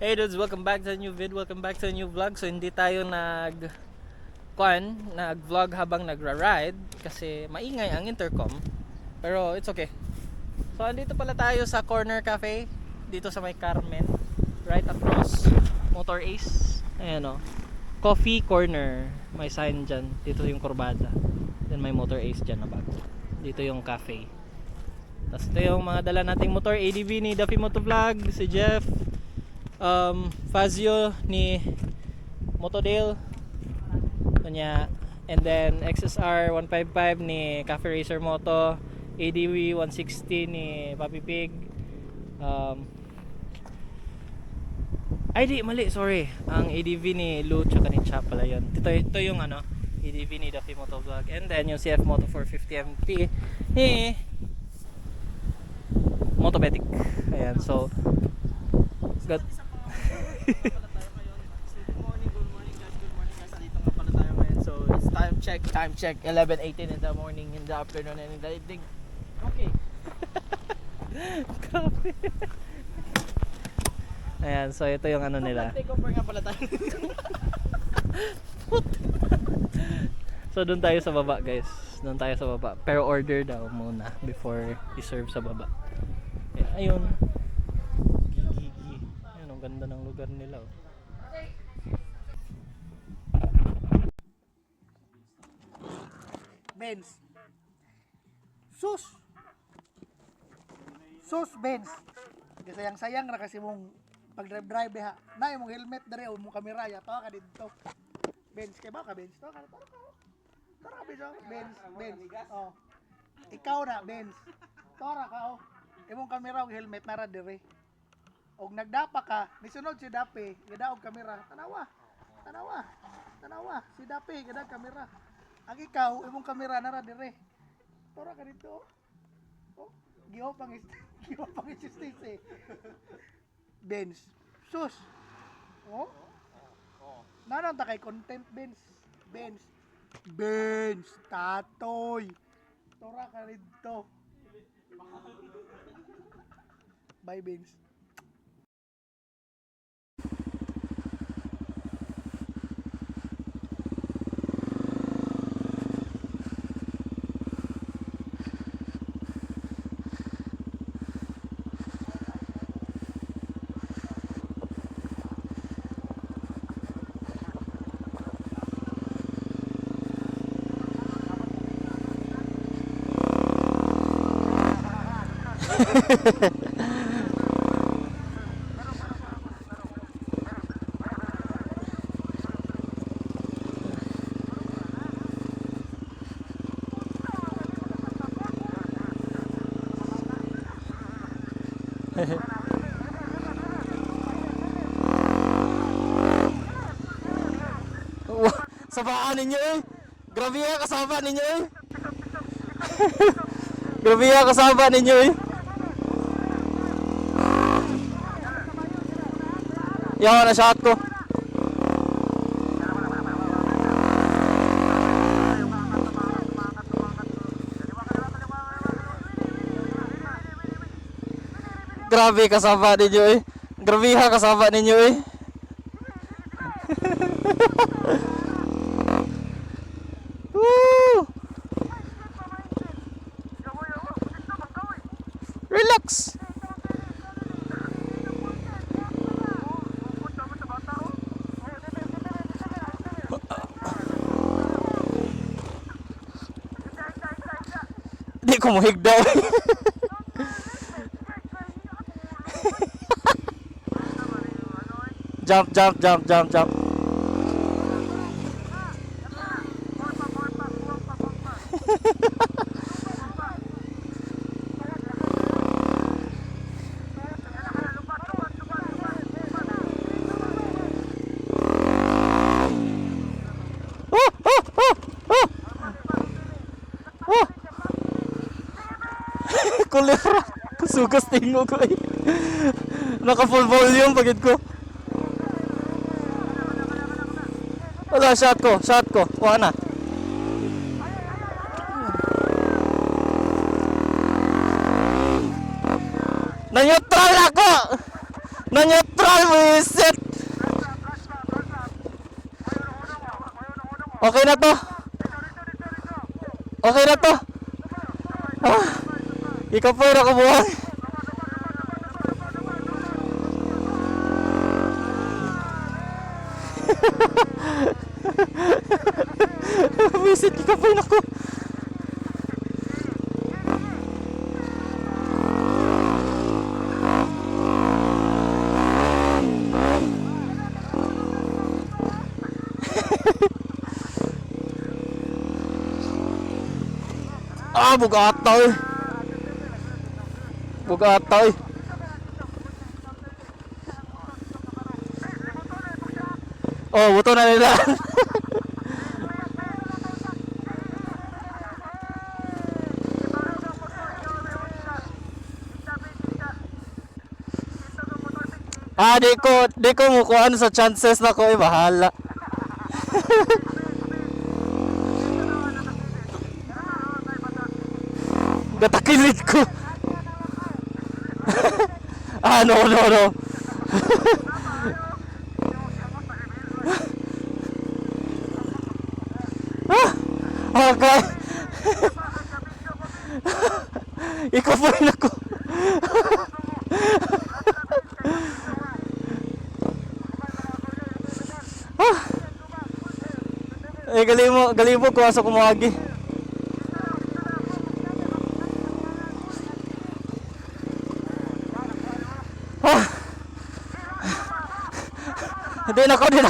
Hey dudes, welcome back to a new vid, welcome back to a new vlog. So hindi tayo nag-vlog habang nagra-ride kasi maingay ang intercom. Pero it's okay. So andito pala tayo sa Corner Cafe dito sa may Carmen, right across Motor Ace. Ayan o, Coffee Corner. May sign dyan. Dito yung Corbada. Then may Motor Ace dyan na bago. Dito yung cafe. Tapos ito yung mga dala nating motor. ADV ni Duffy Motovlog, si Jeff, Fazio ni Motodale kanya, and then XSR 155 ni Cafe Racer Moto, ADV 160 ni Papi Pig, mali, sorry, ang ADV ni Lou tsaka ni Chap pala yun. Ito yung ADV ni Duffy Motovlog, and then yung CF Moto 450 MT ni Motobetic. Ayan, so got Good morning guys. Dito nga pala tayo ngayon. So it's time check 11:18 in the morning, in the afternoon, and in the evening. Okay. grabe. Ayan, so ito yung nila. Take over nga pala tayo. So doon tayo sa baba, guys. Doon tayo sa baba. Pero order daw muna before i-serve sa baba. Ayun. Gigi. Ayun, ang ganda ng lugar nila. Oh. Benz. Sus Benz. Sayang ra kasi mong pag-drive ha. Na imong helmet dere o mong kamera ya to ka dito. Benz kay ba ka Benz to ka. Tara Benz. Oh. Ikaw na Benz. Tara ka oh. Imong kamera ug helmet nara dere. Og nagdapa ka, nisunod si Dape, gadaog kamera. Tanawa. Si Dape gadag kamera. Ang ikaw, imong kamera nara dire. Tara ka dito. Oh, giho pang justice. Benz. Sus. Oh? Nanon ta kay content Benz. Tatoy. Tara ka dito. Bye Benz. Sabaan ninyo eh. Grabe ya kasama ninyo eh. Grabe ya kasama ninyo eh. Yawa na shot ko. Grabe kasama ninyo eh. Grabe ha kasama ninyo eh. Woo! Relax. Di ko mohigdaw. Jump. Kulera. Kusugas tingo ko eh. Naka full volume pagid ko. Wala, shot ko. Kuha na. Na-neutral ako! Na-neutral! Buisit! Okay na to. Okay na to. Ah, ikaw po yung nakabuhay. Buisit, ikaw po yung naku. Ah, bugatoy. Bugatoy. Oh, buto na nila. Ah, di ko mukuhaan sa chances na ko, bahala. Gatakilid ko. Ah, no. Okay. Ikaw po rin ako. Eh, galing mo kung asa kumagi. Hindi na ako. Hindi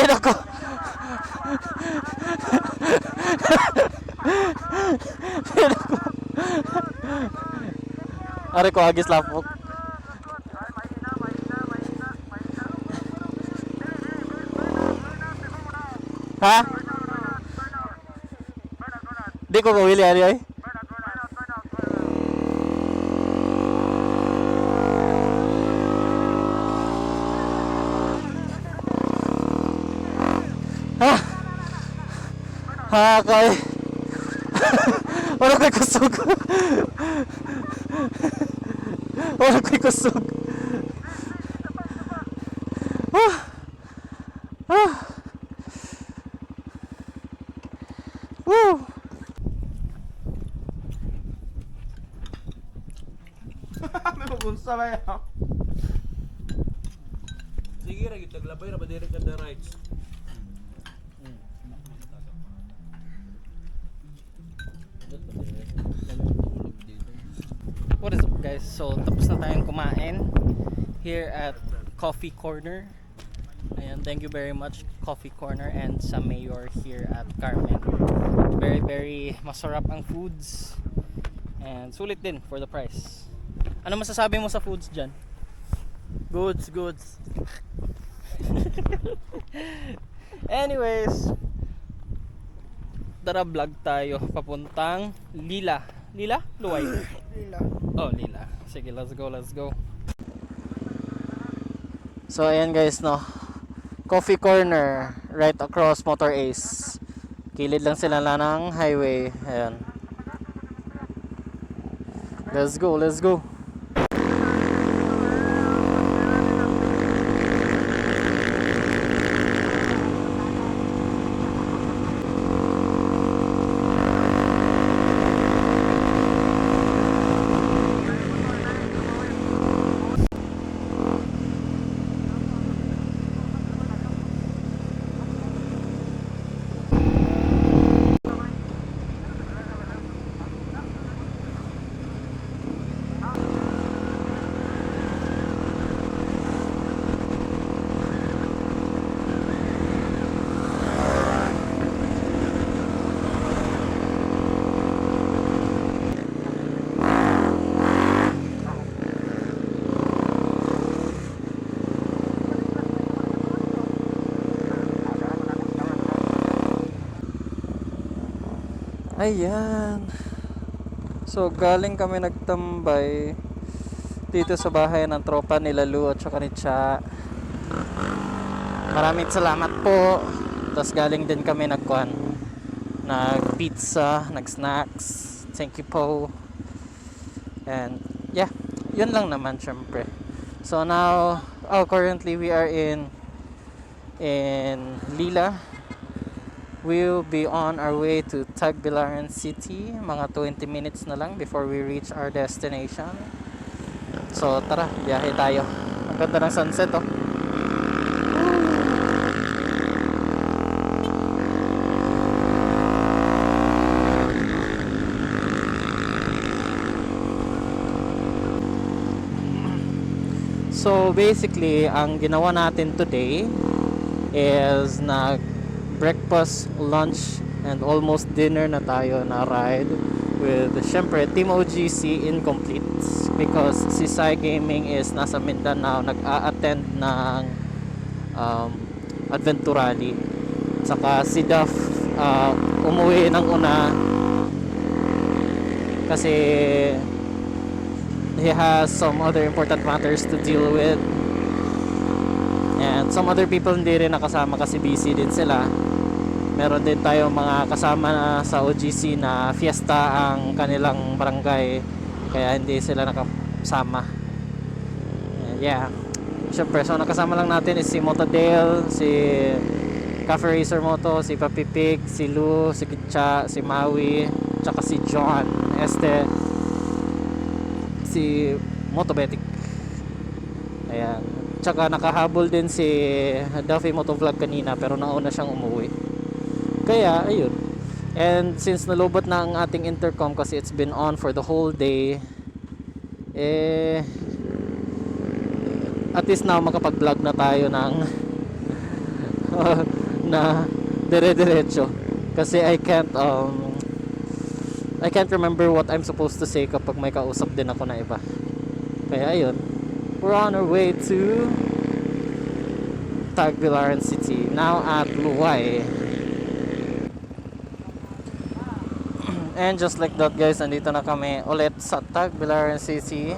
na ako. Ari ko agis lapok. Ha? Di ko kawili ari ay. Ha kay. Wala ko'y kusog. Wala ko'y kusog. Woo! May magunsa ba yan? Sige ra gid taglabay ra ba dire ka the rights. What is up guys? So tapos na tayong kumain here at Coffee Corner. Ayan, thank you very much Coffee Corner and sa mayor here at Carmen. Very masarap ang foods and sulit din for the price. Ano masasabi mo sa foods dyan? Goods. Anyways, tara vlog tayo papuntang Lila. Luway. Lila. Oh, Lila. Sige, let's go. So, ayan guys, no. Coffee Corner, right across Motor Ace. Kilid lang sila ng highway. Ayan. Let's go. Ayan. So galing kami nagtambay dito sa bahay ng tropa nila Lu at saka ni Cha. Maraming salamat po. Tapos galing din kami nag-pizza, nag-snacks. Thank you po. And yeah, yun lang naman syempre. So now, currently we are in Lila. We'll be on our way to Tagbilaran City. Mga 20 minutes na lang before we reach our destination. So tara, biyahe tayo. Ang ganda ng sunset oh. So basically, ang ginawa natin today is breakfast, lunch, and almost dinner na tayo na ride with syempre Team OGC incomplete because si Sai Gaming is nasa Mindanao nag-a-attend ng Adventure Rally. Saka si Duff umuwi ng una kasi he has some other important matters to deal with. And some other people hindi rin nakasama kasi busy din sila. Meron din tayo mga kasama na sa OGC na fiesta ang kanilang barangay, kaya hindi sila nakasama. And yeah, syempre, so nakasama lang natin is si Motodale, si Cafe Racer Moto, si Papi Pig, si Lou, si Kitcha, si Maui, tsaka si John, si Motobetic. Ayan. Tsaka nakahabol din si Duffy Motovlog kanina pero nauna siyang umuwi. Kaya, ayun. And since nalobot na ang ating intercom kasi it's been on for the whole day, at least now makapag-vlog na tayo ng na dire-diretso. Kasi I can't remember what I'm supposed to say kapag may kausap din ako na iba. Kaya ayun. We're on our way to Tagbilaran City. Now at Luwai. And just like that guys, nandito na kami ulit sa Tagbilaran City.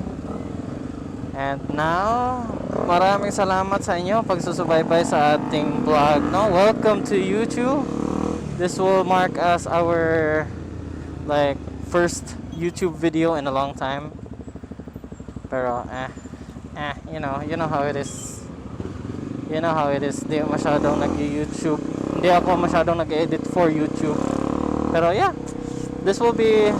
And now, maraming salamat sa inyo pagsusubaybay sa ating vlog. No? Welcome to YouTube. This will mark as our first YouTube video in a long time. Pero you know how it is. You know how it is. Hindi masyadong nag-YouTube. Hindi ako masyadong nag-edit for YouTube. Pero yeah, this will be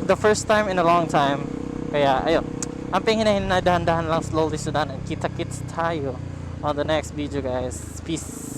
the first time in a long time. Kaya ayun, ang pingin na dahan-dahan lang, slowly sudan, and kita-kits tayo on the next video guys. Peace.